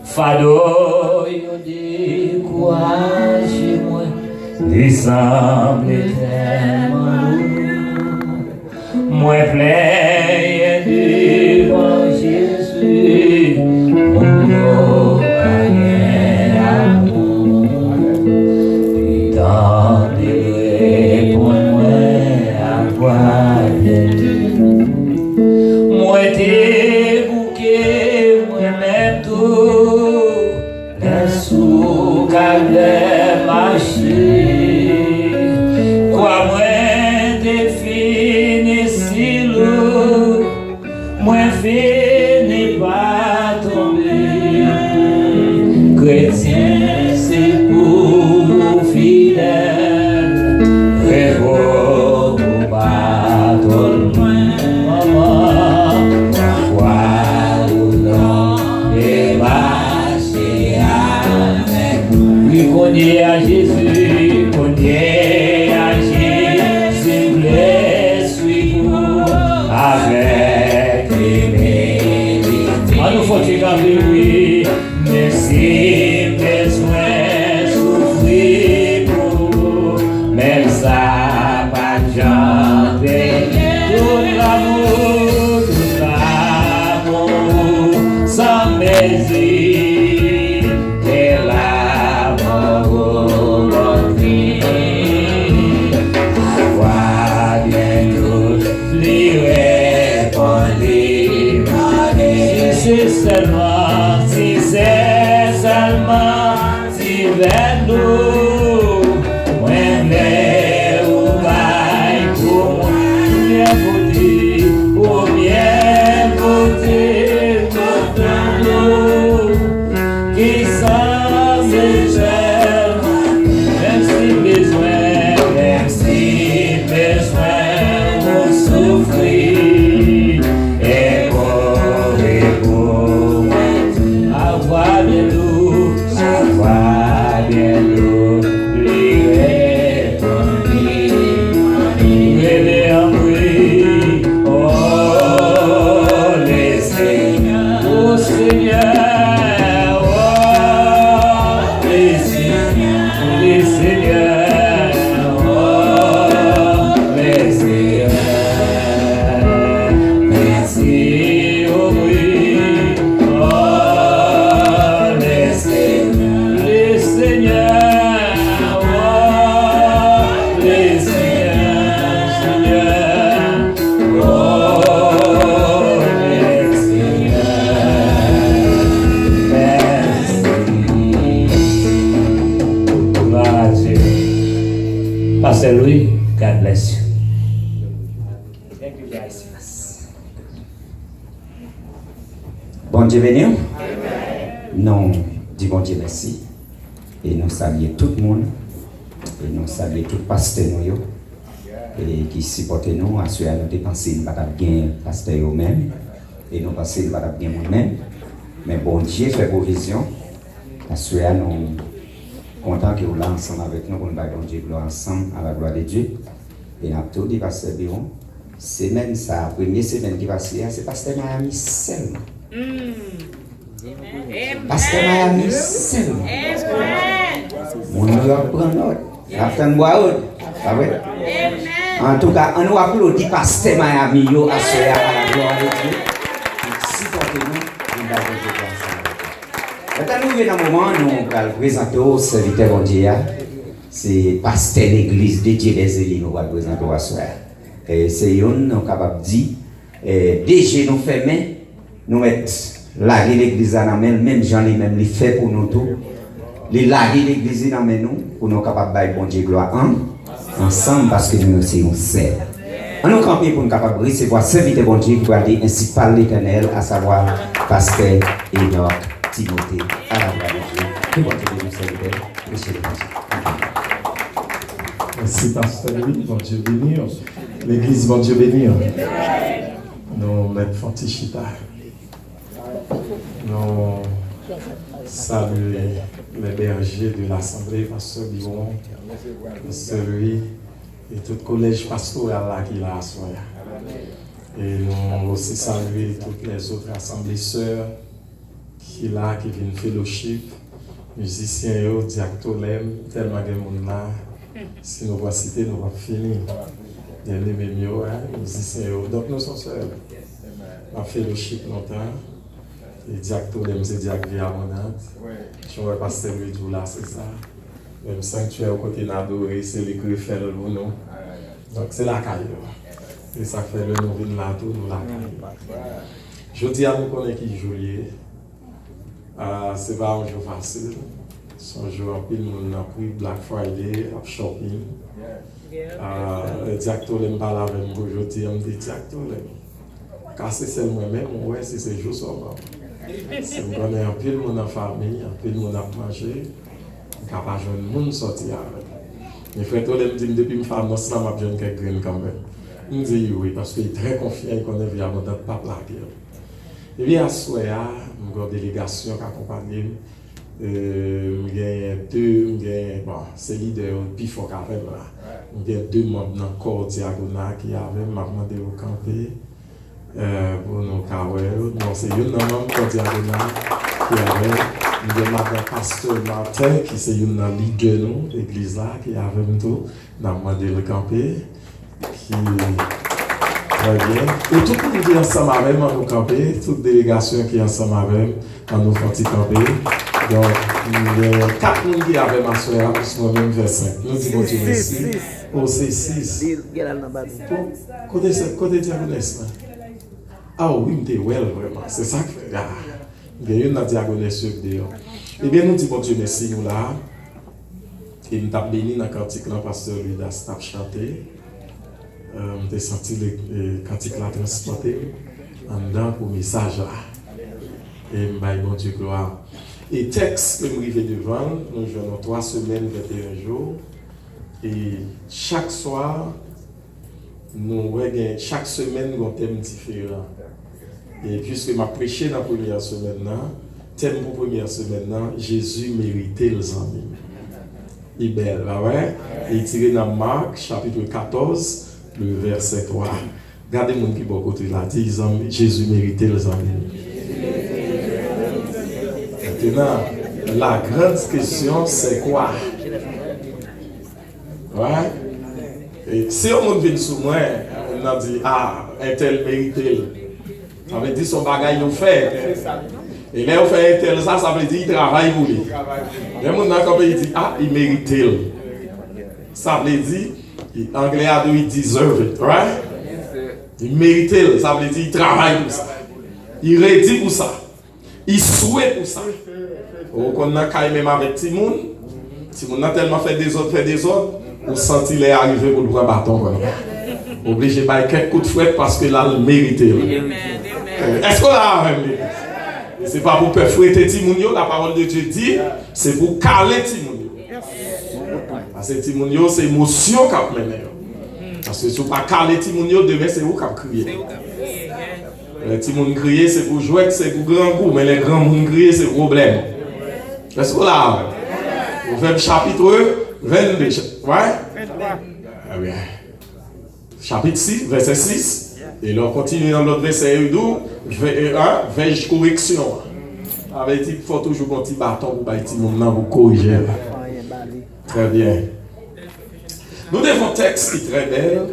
Fado yo découragé moi, il semble tellement lourd. Moi plein devant Jésus, mon rien amour. Il t'a dit pour moi à quoi moi t'es bouquet, moi-même tout. Sous calme marcher, quoi moins défini si lourd, moins fini pas tomber. Chrétien c'est pour fidèle, révolte ou pas tout loin, maman, quoi ou non et connais à Jésus, connais à Jésus, laisse-lui avec les mérites. Ah, nous faut-il garder, oui, mais si besoin souffrir pour, même ça, pas de jambe, tout l'amour, sans mesure. Si c'est seulement si vers nous, moi mais ou bail pour moi, bien côté, ou bien côté, tout nous, qui s'en seulement, même si besoin, on souffrir, et Pastor Louis, God bless you. Thank you guys. Bon Dieu béni. Nous disons bon Dieu merci. Et nous saluons tout le monde. Et nous saluons tout le pasteur et qui supportent nous. À ceux à nous dépenser, nous pas bien pasteur eux-mêmes. Et nous passer, nous pas bien moi-même. Mais bon Dieu fait provision. À ceux à nous content que vous là ensemble avec nous pour nous bon Dieu gloire ensemble à la gloire de Dieu. Et nous avons tout dit pasteur Biron. Semaine ça, première semaine qui passe, c'est pasteur Miami seulement. Pasteur Miami seulement. On nous apprend notre. Après nous boire en tout cas, on nous applaudit pasteur Miami yo à ce à la gloire de Dieu. Supportez-nous, nous allons Dieu ensemble. Maintenant nous venons un moment nous allons présenter au serviteur de Dieu. C'est pasteur l'église de Dieu des Élis nous allons présenter au soir. Et c'est nous capable de dire déjà nous fermer nous mettre larguer l'église dans main même Jean lui-même il fait pour nous tout les larguer l'église dans main nous pour nous capable bailler bon Dieu gloire ensemble parce que nous aussi on sait on nous camper pour nous capable recevoir serviteur bon Dieu qui va dire ainsi par l'Éternel à savoir pasteur Enoch Timothée à la gloire de Dieu que bon Dieu nous serviteur monsieur le merci pasteur Louis, bon Dieu béni l'église bon Dieu béni nous mettons Fantichita. Nous saluons les bergers de l'Assemblée, Pasteur Biron, Pasteur Louis et tout le collège pastoral là qui est là à soi. Et nous aussi saluer toutes les autres assemblées sœurs qui là, qui viennent fellowship, musiciens, diactolèmes, tellement de monde là. Si nous voulons citer, nous allons finir. Dernier mémio, musiciens. Donc nous sommes seuls. On a fellowship longtemps. Et diactolèmes, c'est diac vie abondante. Je vois pasteur Louis là, c'est ça. Même sanctuaire côté d'adoré, c'est les greffes pour nous. Donc c'est la caille. Et ça fait le nous là tout, nous la caille. Je dis à nous qu'on est qui juillet. C'est pas un jour facile. C'est un jour en pile, nous avons pris Black Friday, shopping. Le directeur me parle avec moi aujourd'hui, on me dit directeur. Car c'est moi-même, ouais, c'est ce jour seulement. C'est un pile mon en famille, un pile mon a mangé. Capable de monde sortir avec. Mes frères me dit depuis que je femme ça m'a besoin quelques graines quand même. Il me dit oui parce qu'il est très confiant, il connaît bien mon pas plaquer. Et bien à soir, une grande délégation qui accompagne. Bon, c'est leader puis faut qu'avec là. Il y a 2 membres dans le corps diagonal qui avaient m'a demandé au camper pour nous kawel. Non, c'est une membre corps diagonal qui avait il y a madame pasteur Martin qui c'est une leader nous l'église là qui avait tout n'a demandé le camper qui très bien. Et tout le monde qui est ensemble avec nous camper, toute délégation qui est ensemble avec nous font camper. Donc, il y a 4 personnes qui avaient ma soeur, parce que moi-même fait 5. Nous disons Dieu merci. Oh, c'est 6. Côté diagonesse. Ah oui, je suis well, vraiment. C'est ça que fait. Il y a une diagonesse sur le dehors. Eh bien, nous disons Dieu merci, nous là. Et nous avons béni dans le cantique là, pasteur Ludas a chanté. Nous avons senti le cantique là transporté en dedans pour le message là. Et nous avons bon Dieu gloire. Et texte que nous arrivons devant, nous jouons 3 semaines, 21 jours. Et chaque soir, chaque semaine, nous avons un thème différent. Et puisque je prêché dans la première semaine, thème pour la première semaine, Jésus méritait les amis. Il est belle, ouais? Et tiré dans Marc, chapitre 14, le verset 3. Regardez mon qui est bon côté là, dit Jésus méritait les amis. Maintenant, la grande question, c'est quoi? Ouais? Et si on vient sur moi, on a dit, ah, un tel mérite. Ça veut dire son bagage, il fait. Et là, on fait un tel, ça veut dire, il travaille pour lui. Et on a dit, ah, il mérite. Ça veut dire, l'anglais a dit, il deserve it, right? Il mérite, ça veut dire, il travaille pour ça. Il rédit pour ça. Il souhaite pour ça. On a même avec Timoun. Timoun a tellement fait des autres, on sentit les arriver pour le prendre bâton. Obligé de faire quelques coups de fouette parce que là, il mérite. Est-ce qu'on a même? Ce n'est pas pour faire fouetter Timoun, la parole de Dieu dit, c'est pour caler Timoun. Parce que Timoun, c'est l'émotion qui a mené. Parce que si vous ne pas caler Timoun, demain, c'est vous qui avez crié. Les petits gens crier, c'est pour jouer, c'est pour grand goût, mais les grands gens crier, c'est problème. Est-ce que là, vous faites chapitre 22, ouais? Ah bien. Chapitre 6, verset 6. Et là, on continue dans l'autre verset 1, veille correction. Avec dit, il faut toujours un petit bâton pour les petits gens pour corriger. Très bien. Nous devons un texte qui est très belle.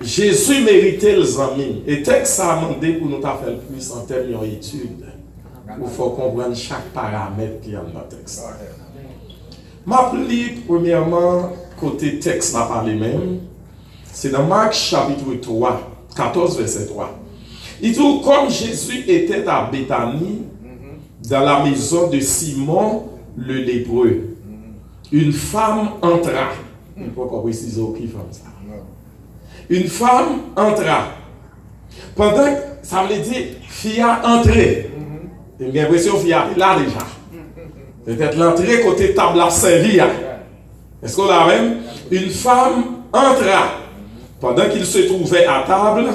Jésus méritait les amis. Et texte ça a demandé pour nous faire plus en termes d'études. Il faut comprendre chaque paramètre qui est dans le texte. M'appelez premièrement côté texte n'a pas les mêmes. C'est dans Marc chapitre 3, 14 verset 3. Il dit comme Jésus était à Béthanie, dans la maison de Simon le lépreux, une femme entra. Il faut qu'on précise qui femme ça. Une femme entra. Pendant que ça veut dire fille a entré. J'ai l'impression que fille a là déjà. Peut-être l'entrée côté table à servir. Est-ce qu'on a même? Une femme entra. Pendant qu'il se trouvait à table,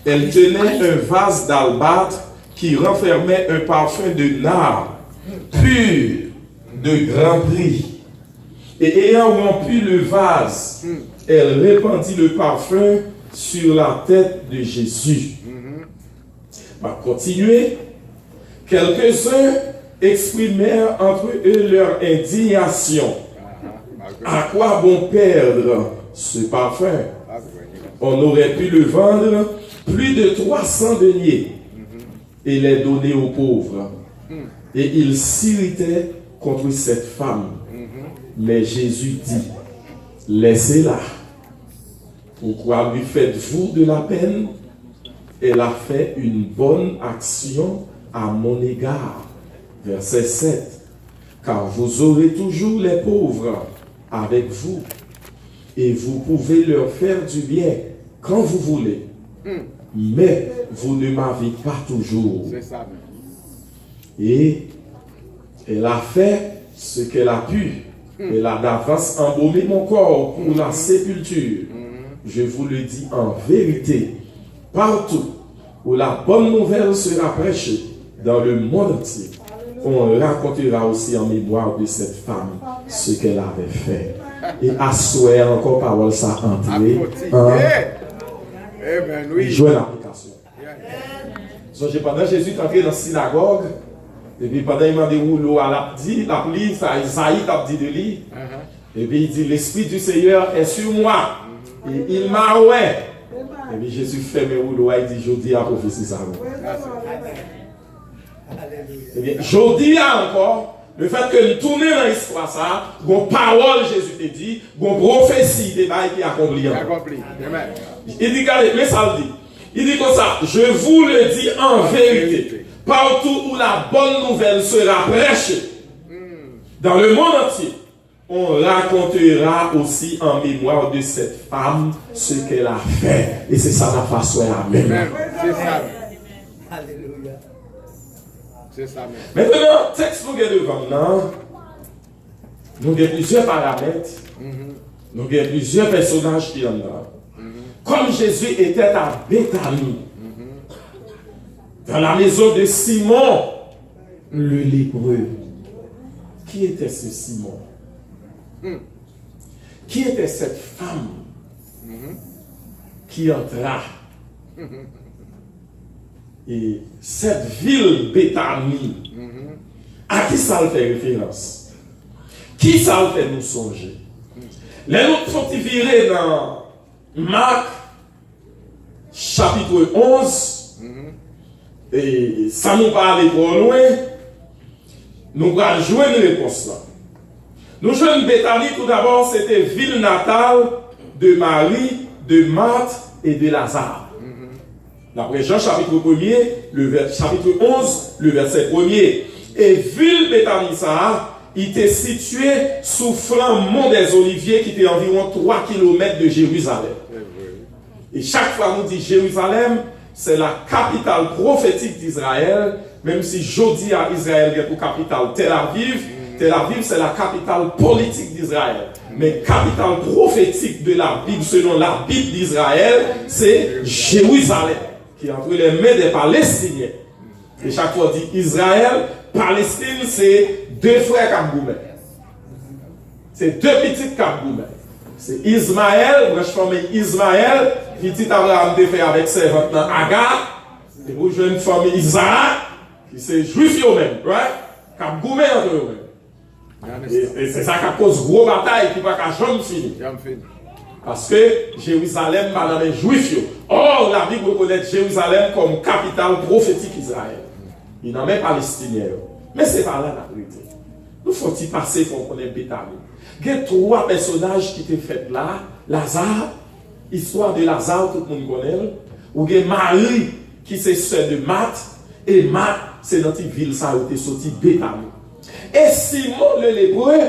elle tenait un vase d'albâtre qui renfermait un parfum de nard pur de grand prix. Et ayant rempli le vase, elle répandit le parfum sur la tête de Jésus. Va continuer. Quelques-uns exprimèrent entre eux leur indignation. À quoi bon perdre ce parfum? On aurait pu le vendre plus de 300 deniers et les donner aux pauvres. Et ils s'irritaient contre cette femme. Mais Jésus dit, laissez-la. Pourquoi lui faites-vous de la peine? Elle a fait une bonne action à mon égard. Verset 7. Car vous aurez toujours les pauvres avec vous, et vous pouvez leur faire du bien quand vous voulez. Mais vous ne m'avez pas toujours. Et elle a fait ce qu'elle a pu. Elle a d'avance embaumé mon corps pour la sépulture. Je vous le dis en vérité, partout où la bonne nouvelle sera prêchée dans le monde entier, on racontera aussi en mémoire de cette femme ce qu'elle avait fait. Et à souhait encore parole ça entrée jouer l'application. J'ai pendant Jésus est entré dans la synagogue, et puis pendant il m'a dit où l'eau a l'appli, ça Isaïe t'a dit de lui. Et puis il dit l'Esprit du Seigneur est sur moi. Et il m'a ouais. Et puis Jésus fait mes rouleaux, il dit je dis à prophétie ça. Eh bien, je dis encore, le fait que nous tournons dans l'histoire ça, une parole Jésus te dit, une prophétie qui est accomplie. Il dit, regardez, mais ça le dit. Il dit comme ça, je vous le dis en vérité, partout où la bonne nouvelle sera prêchée, dans le monde entier, on racontera aussi en mémoire de cette femme ce qu'elle a fait. Et c'est ça la façon à même. C'est ça. Alléluia. C'est ça même. Maintenant, texte nous est devant nous avons plusieurs paramètres, nous avons plusieurs personnages qui en ont. Comme Jésus était à Béthanie, dans la maison de Simon, le lépreux. Qui était ce Simon? Qui était cette femme qui entra? Et cette ville Béthanie, à qui ça le fait référence? Qui ça le fait nous songer? Les autres sont virés dans Marc chapitre 11, et ça nous parle trop loin, nous allons jouer une réponse là. Nous jouons Béthanie, tout d'abord, c'était ville natale de Marie, de Marthe et de Lazare. D'après Jean chapitre 1er, chapitre 11, le verset 1er. Et ville Béthanie, ça, il était situé sous flanc mont des Oliviers, qui était environ 3 km de Jérusalem. Et chaque fois on dit Jérusalem, c'est la capitale prophétique d'Israël, même si j'odis à Israël est pour capitale Tel Aviv. Tel Aviv, c'est la capitale politique d'Israël. Mais capitale prophétique de la Bible, selon la Bible d'Israël, c'est Jérusalem, qui est entre les mains des Palestiniens. Et chaque fois on dit Israël, Palestine, c'est deux frères Kabgoumè. C'est deux petits Kabgoumè. C'est Ismaël, moi je forme Ismaël, petit Abraham te fait avec servante Agar, et vous jouez une famille Isaac, qui c'est juif eux-mêmes, right? Kabgoumè entre eux-mêmes. Et c'est ça qui cause gros bataille qui va qu'à jamais finir. Parce que Jérusalem va dans les juifs. Or, la Bible reconnaît Jérusalem comme capitale prophétique d'Israël. Il n'en met palestinien. Mais c'est pas là la vérité. Nous faut-il passer pour connaître Béthanie. Il y a 3 personnages qui étaient faits là. Lazare, histoire de Lazare, tout le monde connaît. Ou il y a Marie, qui c'est sœur de Marthe. Et Marthe, c'est notre ville, ça a été sorti Béthanie. Et Simon le lépreux,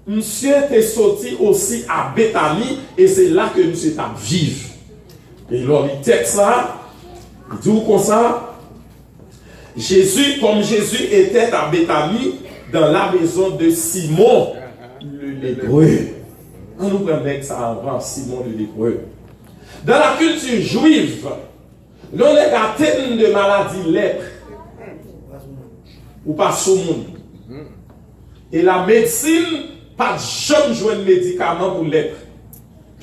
monsieur était sorti aussi à Béthanie, et c'est là que monsieur est à vivre. Et alors, il texte là, il dit comme ça, Jésus, comme Jésus était à Béthanie, dans la maison de Simon le lépreux. On nous prend ça avant, Simon le lépreux. Dans la culture juive, l'on est atteint de maladie lèpre, ou pas sous monde. Et la médecine, pas de jamais jouer de médicament pour lèpre.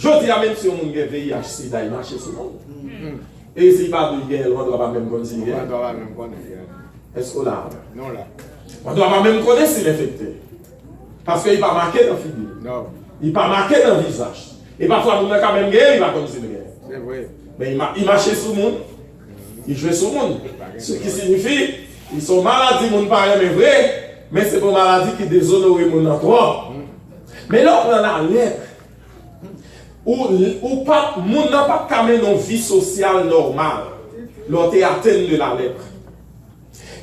Je dis à même si on a un VIH, sida, il marche sur le monde. Et s'il n'y a pas de guerre, on ne doit pas même connaître. On ne doit pas même connaître. Est-ce qu'on a? Non, là. On ne doit pas même connaître s'il est infecté. Parce qu'il n'est pas marqué dans la figure. Non. Il n'est pas marqué dans le visage. Et parfois, on a quand même guerre, il va comme si guerre. C'est vrai. Mais il marchait sur le monde. Il jouait sur le monde. Ce qui signifie, ils sont malades, ils ne paraît mais vrai, mais c'est pas maladie qui déshonore le monde en toi. Mais là, on a la lèpre. Ou pas, moun n'a pas camé une vie sociale normale. L'on est atteint de la lèpre.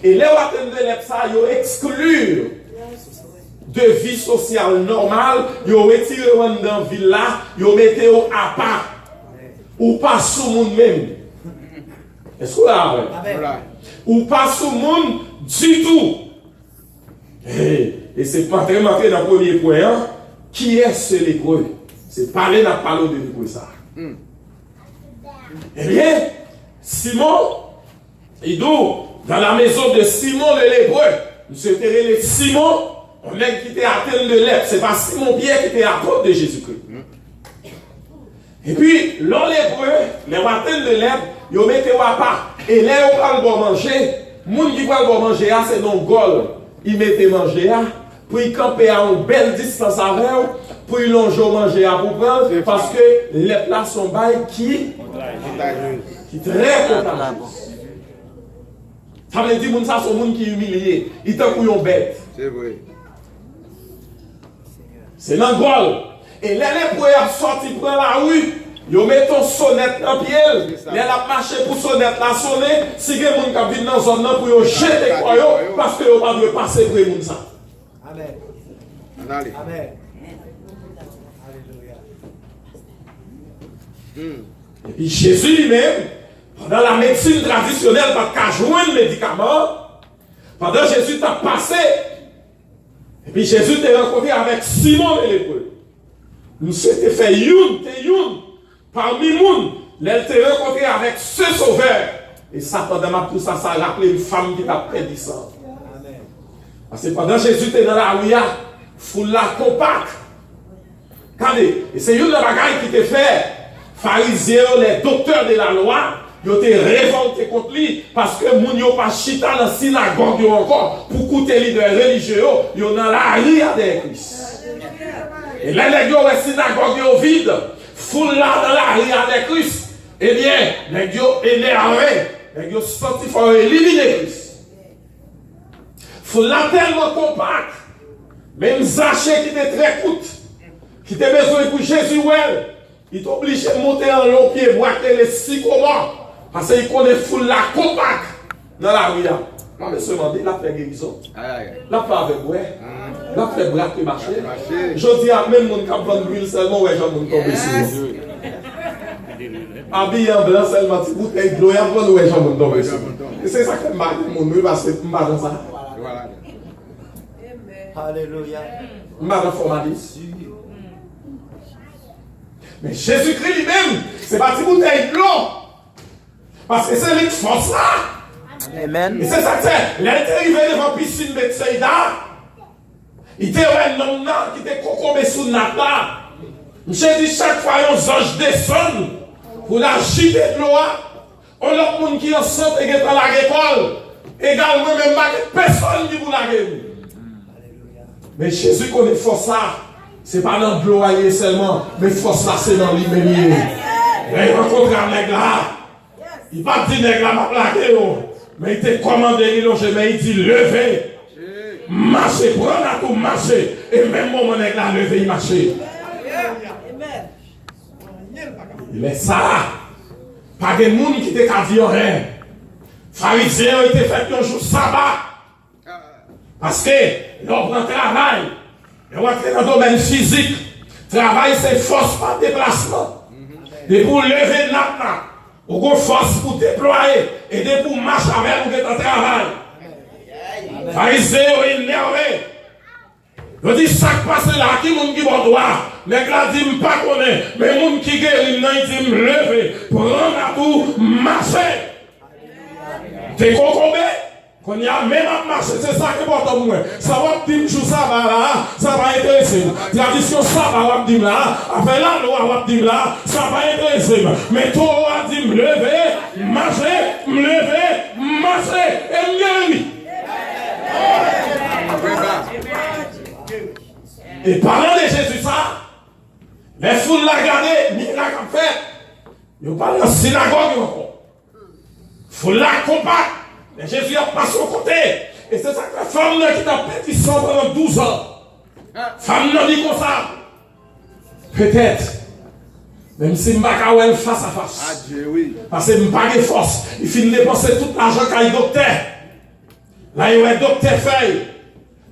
Et là, on atteint de la lèpre, ça, ils exclure de vie sociale normale, ils retiré dans la ville là, ils mettent à part. Ou pas sous le monde même. Est-ce que vous avez? Ou pas sous le monde du tout. Et c'est pas très marqué dans le premier point. Hein? Qui est ce lépreux? C'est parler n'a pas de lépreux ça. Eh bien, Simon, il dit, dans la maison de Simon le lépreux, monsieur Terré Simon, on est qui était atteint de lèpre. Ce n'est pas Simon Pierre qui était apôtre de Jésus-Christ. Et puis, l'on lépreux, les atteints de lèpre, ils mettent à part. Et là, on va le manger. Moun qui va le manger, c'est non gol. Ils mettent manger, pour y camper à une belle distance avec eux, pour y longer manger à pour prendre, parce que les plats sont bails qui très contagieux. Ça veut dire que ça sont gens qui humiliés. Ils t'ont couillon bête. C'est vrai. C'est dans le gol. Et les lépreux sortent, ils prennent la rue. Ils mettent une sonnette dans le pied. Ils ont marché pour sonnette la sonner. Si il y a des gens qui viennent dans la zone pour jeter quoi, parce qu'ils n'ont pas de passer pour les gens. Amen. Allez. Amen. Et puis Jésus lui-même, pendant la médecine traditionnelle, pas qu'à joindre le médicament, pendant Jésus t'a passé, et puis Jésus t'a rencontré avec Simon le lépreux. Nous s'était fait youn, parmi moun, elle t'a rencontré avec ce sauveur. Et ça, pendant tout ça, ça a rappelé une femme qui t'a prédit ça. Parce que pendant Jésus était dans la rue, foule la compacte. Regardez, et c'est une bagaille qui t'a fait. Pharisiens, les docteurs de la loi, ils ont été révoltés contre lui parce que moun yo pas chita dans la synagogue encore pour écouter les leaders religieux, ils ont dans la rue avec Christ. Et là, les gens la synagogue vide, foule là dans la rue avec Christ. Eh bien, les gens énervés, les gens sortis il faut éliminer Christ. Foule là tellement compact, même Zachée qui était très coûte, qui était besoin pour Jésus, ouais. Il est obligé de monter en long pied, braquer les sycomores, parce qu'il connaît foule la compact dans la rue. Non, mais seulement dit, il a fait guérison. Il a fait avec moi. Il a fait braquer marcher. Je dis à même mon qui a vendu l'huile seulement, ouais, j'en ai tombé sur lui. Habillé en blanc seulement, petite bouteille de l'eau, et après, ouais, j'en ai tombé sur lui. Et c'est ça que je m'arrive, mon mieux, parce que je ne pas dans ça. Alléluia. Je ne pas dans formaliste. Mais Jésus-Christ lui-même, c'est pas une bouteille de l'eau. Parce que c'est lui qui force là. Amen. Et c'est ça que c'est. Il est arrivé devant la piscine de Bethsaïda. Il était un homme qui était cocombé sous le nata. J'ai dit chaque fois, un ange descend pour la jeter de l'eau. On a un monde qui est enceinte et qui est dans l'école. Également, même personne qui vous la gueule. Mais Jésus connaît force là. Ce n'est pas dans le gloyer seulement, mais force là, c'est dans l'immédiat. Il rencontre un nègre là. Il va dire nègre là, m'a plaqué. Mais il t'a commandé, mais il dit levez. Marchez, prenez à tout, marchez. Et même mon nègre là, levez, il marche. Mais ça, pas de monde qui t'a dit rien. Pharisiens étaient fait un jour sabbat. Parce que l'on prend travail. Et on va dans le domaine physique. Travail, c'est force par déplacement. Et pour lever le nappe, on a force pour déployer. Et pour marcher avec vous dans le travail. Pharisiens sont énervés. Je dis, ça qui passe là, qui est qui bon droit. Les gars disent, pas connaître. Mais les gens qui guérissent, ils disent, lever. Prendre à tout, marcher. T'es concombé? Quand il y a même à marcher, c'est ça qui porte au moins. Ça va dire jour ça va là, ça va intéresser. Tradition ça va dire là, après la loi va dire là, ça va intéresser. Mais toi a dit me lever, marcher, et me guérir. Et parlant de Jésus ça, les foules la regardaient, ni la fait. Ils parlent en synagogue encore. Foule la compacte. Et Jésus a passé au côté. Et c'est ça que la femme qui t'a pété sang pendant 12 ans. Femme n'a dit comme ça. Peut-être. Même si je ne vais pas face à face. Parce que je n'ai pas de force. Il finit de dépenser tout l'argent qu'il y a docteur. Là, il y a un docteur feuille.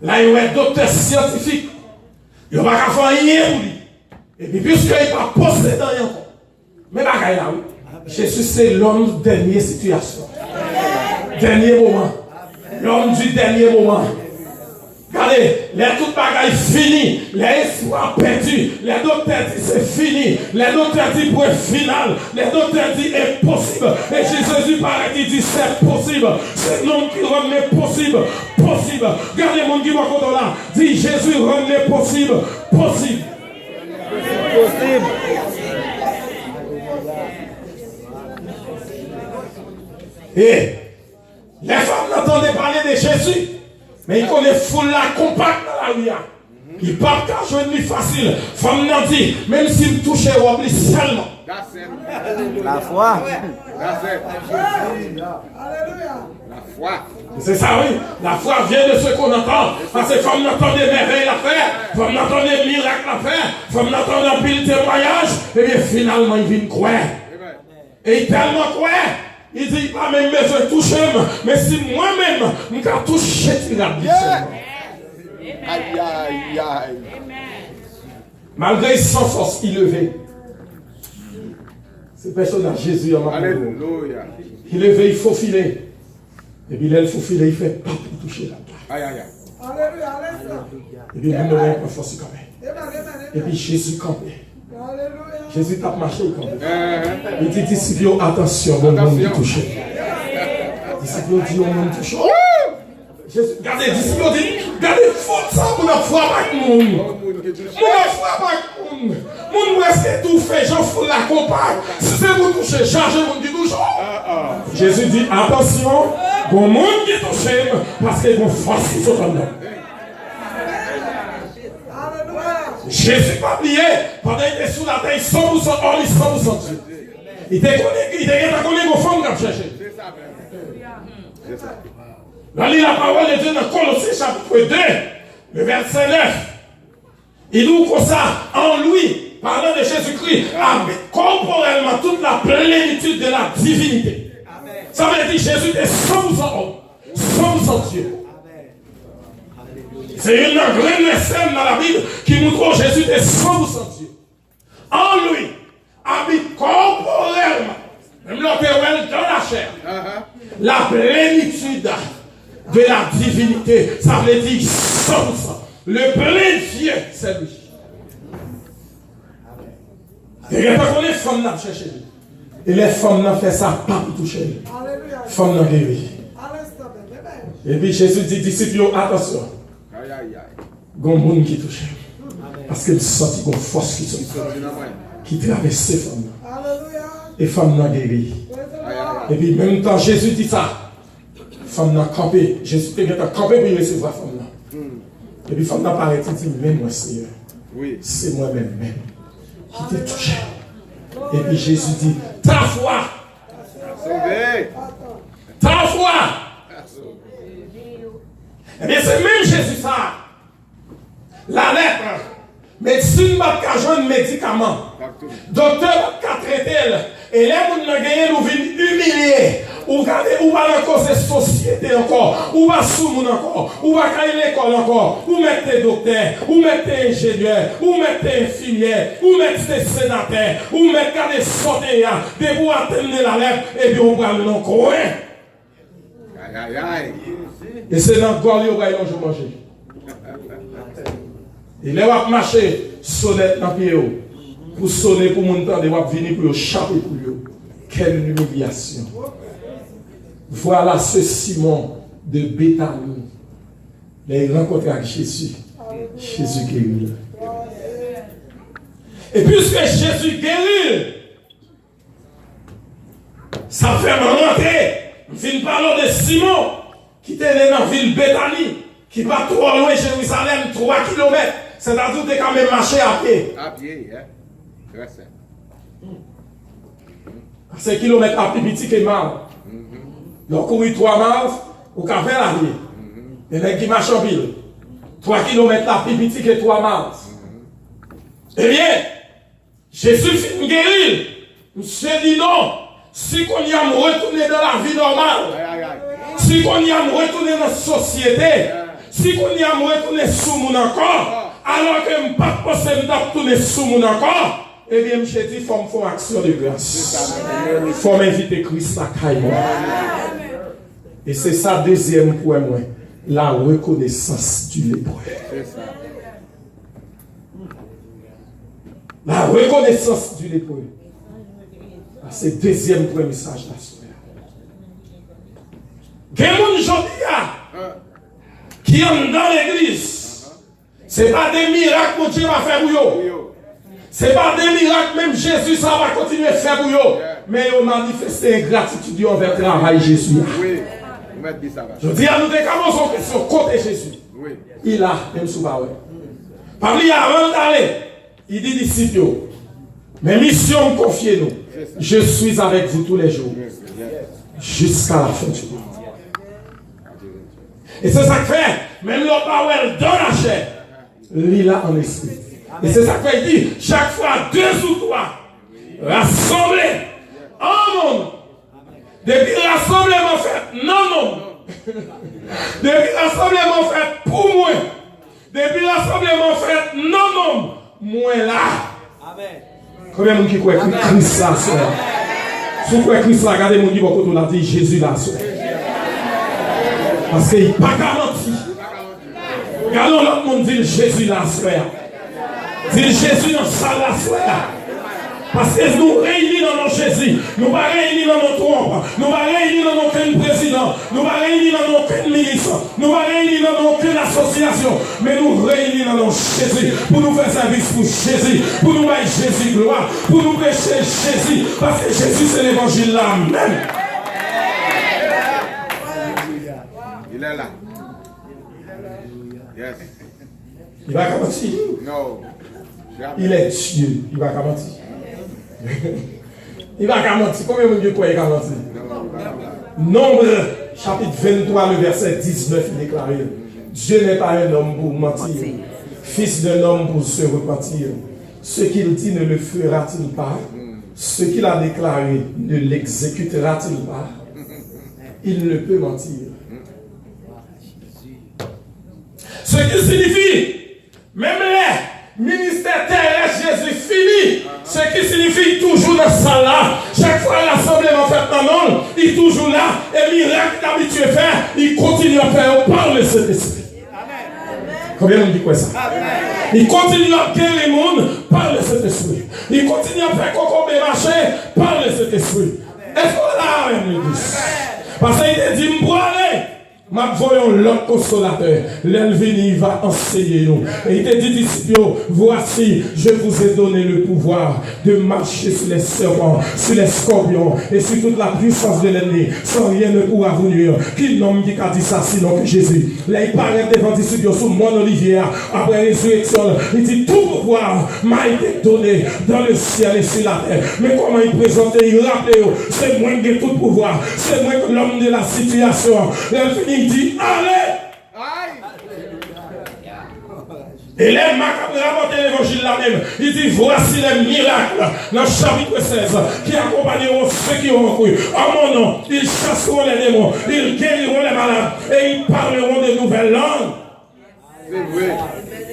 Là, il y a un docteur scientifique. Il n'y a pas qu'à faire rien pour lui. Et puis, puisqu'il n'est pas possédé dans rien. Mais là, oui. Jésus, c'est l'homme de dernière situation. Dernier moment. L'homme du dernier moment. Regardez, les tout bagaille fini, les espoirs perdus, les docteurs disent c'est fini, les docteurs disent pour être final, les docteurs disent impossible. Et Jésus paraît qui dit c'est possible. C'est l'homme qui rend l'impossible possible. Regardez mon qui va contre là, dit Jésus rend l'impossible possible. Possible. Et les femmes n'entendaient parler de Jésus, mais ils connaissent foule la compacte dans la rue. Ils ne parlent qu'à jouer lui facile. Femme n'a dit, même s'il me touchait, on oublie seulement. La foi. La foi. C'est ça, oui. La foi vient de ce qu'on entend. Parce que femme n'entend des merveilles à faire, femme n'entend des miracles à faire, femme n'entend un pile témoignage, et bien finalement, il vient croire. Et il tellement croire. Il dit, pas même besoin de toucher, mais si moi-même, je vais toucher, tu vas dire. Aïe, aïe, aïe. Malgré sans force, il levait. Ce personnage, Jésus, en Alléluia. Il levait, il faufilait. Et puis, là, il faufilait, il fait pas pour toucher la place. Aïe, aïe, aïe. Alléluia, et puis, il n'avait pas force quand même. Et puis, Jésus campait. Jésus tape marché quand même. Il dit, disciples, attention, mon monde qui touche. Disciples dit, on monde touche. Regardez, disciples dit, regardez, faut ça pour la foi avec mon monde. Mon foi avec mon monde. Mon reste tout fait, j'en fous la compagne. Si c'est vous toucher, chargez mon qui touche. Jésus dit, attention, mon monde qui touche, parce qu'il y a une force qui saute en nous. Jésus pas oublié, pendant qu'il était sous la terre, 100% homme, 100% Dieu. Il était connu vos femmes qui cherché. C'est ça. Là, il la parole de Dieu dans Colossiens chapitre 2, le verset 9. Il dit comme ça, en lui, parlant de Jésus-Christ, habite corporellement toute la plénitude de la divinité. Ça veut dire que Jésus est 100% homme, 100% Dieu. C'est une grande scène dans la Bible qui montre que Jésus est 100% Dieu. En lui, habite corporellement, même l'opéral dans la chair, la plénitude de la divinité. Ça veut dire 100%. Le plein Dieu, c'est lui. Et il n'y a pas qu'on les femmes n'a cherché. Et les femmes n'ont fait ça pas pour toucher. Les femmes n'ont guéri. Et puis Jésus dit, disciples, attention. Il y a un monde qui touche. Parce qu'il sent qu'il y a une force qui traverse ces femmes. Et les femmes n'ont guéri. Et puis même quand Jésus dit ça, les femmes n'ont campé. Jésus a campé pour recevoir la femme. Et puis les femmes n'ont pas arrêté de dire, même moi Seigneur, c'est moi-même qui t'ai touché. Et puis Jésus dit, ta foi, ta foi. Eh bien c'est même Jésus ça. La lèpre, médecine n'a pas jouer un médicament. Docteur n'a pas traiter. Et là, vous n'avez gagné, vous venez humilier. Ou regardez, ou va dans cause de société encore. Ou va sous mon encore. Ou va à l'école encore. Ou mettez docteur. Ou mettez ingénieur. Ou mettez infirmière. Ou mettez sénateur. Ou mettez sortez là. De vous attendre la lèpre. Et puis on va le nom coin. Aïe, aïe, aïe. Et c'est dans le corps où je manger. Il va marcher, sonnette dans le pied, pour sonner pour mon temps, il va venir pour chapper pour lui. Quelle humiliation. Voilà ce Simon de Béthanie. Les rencontres avec Jésus. Jésus guérit. Et puisque Jésus guérit, ça fait rentrer. Nous parlons de Simon, qui était né dans la ville Béthanie, qui va trop loin de Jérusalem, 3 km. C'est-à-dire que tu quand même marché à pied. À pied, hein? Très simple. 5 km à plus petit que mal. Ils ont couru 3 miles au café la vie. Et les qui marchent en ville. 3 km là plus petit que 3 miles. Eh bien, Jésus finit guérir. Monsieur dit non. Si qu'on y a retourné dans la vie normale, si qu'on y a retourné dans la société, si qu'on y a retourné sous mon encore, alors que je ne pas possible de retourner sous mon encore, eh bien, je dis, il faut me faire action de grâce. Il faut m'inviter Christ à Caïman. Et c'est ça, deuxième point, moi, la reconnaissance du lépreux. La reconnaissance du lépreux. C'est le deuxième point message la soirée. Quelqu'un qui est dans l'église, ce n'est pas des miracles que Dieu va faire pour eux. Ce n'est pas des miracles, même Jésus, ça va continuer à faire pour eux. Mais ils ont manifesté ingratitude envers le travail de Jésus. Oui. Je dis à nous, commençons sur côté Jésus. Oui. Il a, même sous Baoué. Parmi avant d'aller, il dit disciples, mes missions confiez-nous. Je suis avec vous tous les jours. Jusqu'à la fin du monde. Et c'est ça que fait, même le Baoué dans la chair, il a en esprit. Et c'est ça que fait, il dit, chaque fois 2 ou 3, rassemblés en monde. Depuis rassemblement fait, non. Depuis rassemblement fait pour moi. Depuis rassemblement fait, non. Moi là. Amen. Combien de gens qui croient que Christ là, soeur? Si vous croyez que Christ là, regardez mon niveau quand on a dit Jésus là, soeur. Parce qu'il n'est pas garanti. Regardons l'autre monde dit Jésus là, soeur. Dit Jésus dans salle là, soeur. Parce que nous réunis dans nos Jésus, nous ne pas réunis dans nos trompes, nous ne pas réunis dans aucun président, nous ne pas réunis dans aucun ministre, nous ne pas réunis dans aucune association, mais nous réunis dans nos Jésus pour nous faire service pour Jésus, pour nous mettre Jésus gloire, pour nous prêcher Jésus, parce que Jésus c'est l'évangile là même. Il est là. Yes. Il va commencer. Non. Il est Dieu, il va commencer. Il va mentir. Combien de Dieu croit qu'il va mentir? Nombre, chapitre 23, le verset 19, il déclare: Dieu n'est pas un homme pour mentir, fils d'un homme pour se repentir. Ce qu'il dit ne le fera-t-il pas? Ce qu'il a déclaré ne l'exécutera-t-il pas? Il ne peut mentir. Ce qui signifie, même les ministères terrestres, Jésus finit. Ce qui signifie toujours dans ça là. Chaque fois l'assemblement fait dans le monde, il est toujours là. Et miracle d'habitude à faire, il continue à faire par le Saint-Esprit. Combien on dit quoi ça? Il continue à guérir le monde par le Saint-Esprit. Il continue à faire coco marcher par le Saint-Esprit. Est-ce qu'on a la même l'église? Parce qu'il dit, pour aller. M'a voyons l'autre consolateur. L'Elvini va enseigner nous. Et il te dit, disciples, voici, je vous ai donné le pouvoir de marcher sur les serpents, sur les scorpions et sur toute la puissance de l'ennemi, sans rien ne pourra vous nuire. Qui nomme qui a dit ça sinon que Jésus? Là, il paraît devant les disciples sous mon Olivier, après la résurrection, il dit, tout pouvoir m'a été donné dans le ciel et sur la terre. Mais comment il présentait, il rappelait, c'est moi qui ai tout pouvoir, c'est moi que l'homme de la situation. L'Elvini il dit, allez! Et les macabres rapportent l'évangile là même. Il dit, voici les miracles dans le chapitre 16 qui accompagneront ceux qui ont cru. En mon nom, ils chasseront les démons, ils guériront les malades et ils parleront de nouvelles langues. C'est vrai.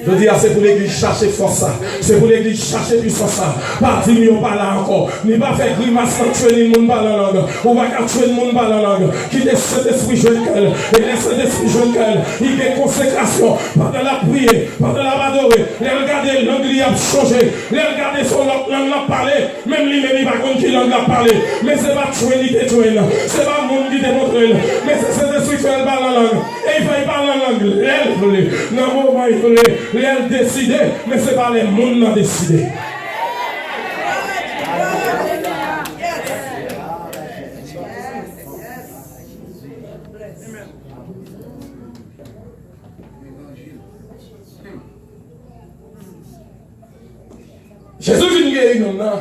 Je dis, c'est pour l'église chercher force. C'est pour l'église chercher puissance. Pas dire, on pas là encore. Ni pas faire grimace quand tuer le monde par la langue. On va pas tuer le monde par la langue. Quitter cet esprit jeune qu'elle. Et laisse cet esprit jeune qu'elle. Il y a une consécration. Pendant la prière, pendant la adorer. Les regarder, l'angle il a changé. Les regarder son langue a parlé. Même lui-même, il va contre qui langue a parlé. Mais c'est pas tuer, ni tuer. C'est pas le monde qui démontre. Mais c'est cet esprit fait parler en langue. Et il faut parler en langue. Elle voulait. Dans le moment, il voulait. Elle décider. Mais ce n'est pas les mondes qui ont décidé. Jésus vient guérir nous là.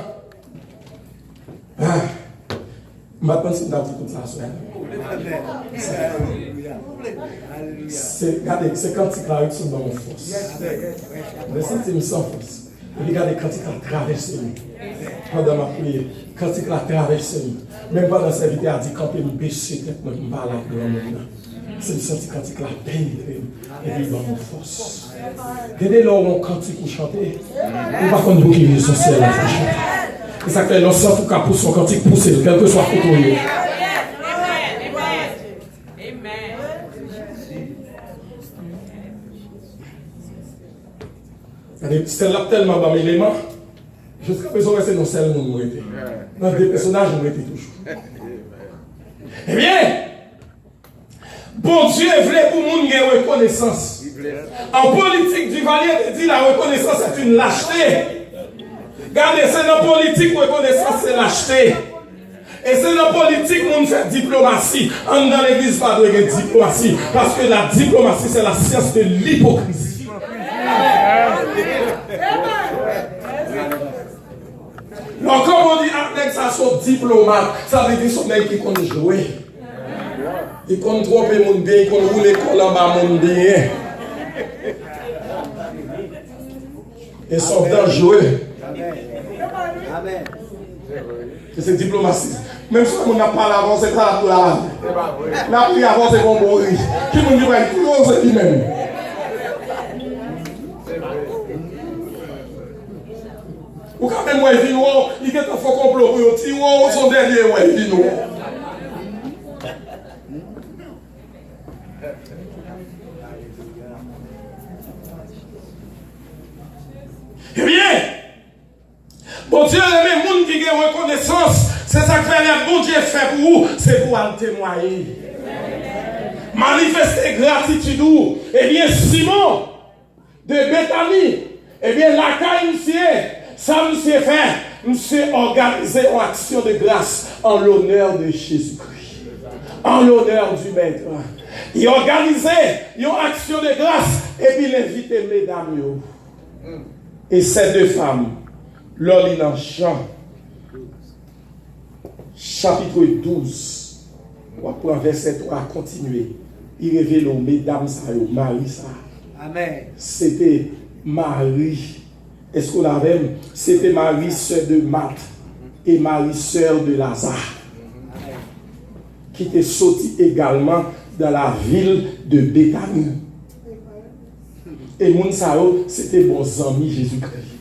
Maintenant, c'est dans toute la soirée. Regardez, c'est quand il arrive dans mon force. Le sentiment sans force. Regardez quand il a traversé. Pendant ma prière, quand il a traversé. Même pendant sa vie, il a dit quand il me baisse tête, je ne parle pas de l'homme. C'est le sentiment quand il a pénétré. Et puis dans mon force. Regardez là où quand il chante. On va contre vous qui vivez sur ciel. Et ça fait l'ensemble tout cas pour son cantique poussé, quel que soit le côté. Celle-là tellement dans mes éléments, jusqu'à présent, c'est dans celle où nous étions. Dans des personnages, nous étions toujours. Eh bien, bon Dieu voulait pour nous une reconnaissance. En politique du Valier, dit la reconnaissance est une lâcheté. Regardez, c'est dans la politique, reconnaissance, c'est lâcheté. Et c'est dans la politique qu'on fait diplomatie. On dans l'église, pas de diplomatie. Parce que la diplomatie, c'est la science de l'hypocrisie. Donc, comme on dit, avec ça, son diplomate, ça veut dire son mec qui compte jouer. Il compte tromper mon bien, il compte rouler en bas mon bien. Et son dangereux. Amen. C'est diplomatie. Même si on n'a pas l'avance, c'est pas la la pluie avant, c'est bon mourir. Qui nous dit, c'est lui-même. Ou quand même, il y a un faux complot, il son dernier, il dit. Eh bien, bon Dieu, les gens qui ont reconnaissance, c'est ça que le bon Dieu fait pour vous, c'est pour en témoigner. Manifester gratitude. Eh bien, Simon de Bethanie, eh bien, la caille, ça monsieur fait, monsieur organisé une action de grâce en l'honneur de Jésus-Christ, en l'honneur du Maître. Il organisait une action de grâce et puis il invitait mesdames. Et ces deux femmes, lors dans Jean, chapitre 12, on va prendre verset 3 à continuer. Il révèle aux mesdames, Marie, ça. Amen. C'était Marie. Est-ce qu'on l'avait? C'était Marie, sœur de Marthe, et Marie, sœur de Lazare, qui était sortie également dans la ville de Béthanie. Et Mounsao, c'était bons amis Jésus-Christ.